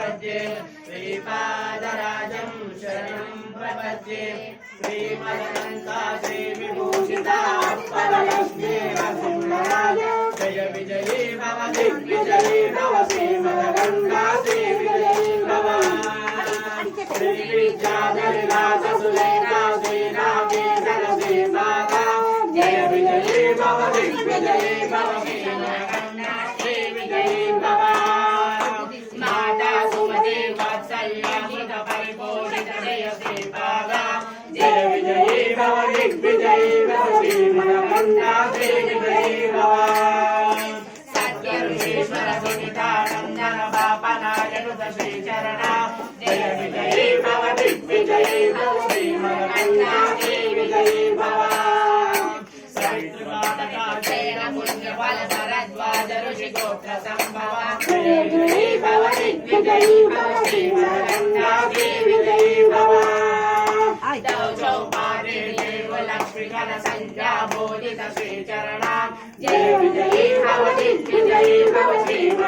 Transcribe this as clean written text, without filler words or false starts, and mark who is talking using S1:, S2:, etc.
S1: प्रपद्ये श्रीपादराजं शरणं प्रपद्ये श्रीमदनन्ता श्रीविभूषिता परलक्ष्मी वसुन्धराय जय विजयी भव दिग्विजयी भव श्रीमदगङ्गा श्रीविजयी भव श्रीविद्याधरिलास सुलेखा श्रीरामेश्वर श्रीमाता जय विजयी भव दिग्विजयी भव श्रीमदगङ्गा श्रीविजयी भव माता सुमति वात्सल्यमृत परिपोषित जय श्रीपादा जय विजयी भव दिग्विजयी भव श्रीमदगङ्गा श्रीविजयी भव सत्यऋषीश्वर सुनितानन्दन पापनायनुत श्रीचरणा जय विजयी भव दिग्विजयी भव श्रीमदगङ्गा श्रीविजयी भव सवितृपादकार्तेन पुण्यफल भरद्वाज ऋषिगोत्र सम्भव जय विजयी भव दिग्विजयी भव श्रीमदगङ्गा श्रीविजयी भव चौपादे देव लक्ष्मी घन संज्ञा बोधित श्रीचरणा जय विजयी भव दिग्विजयी भव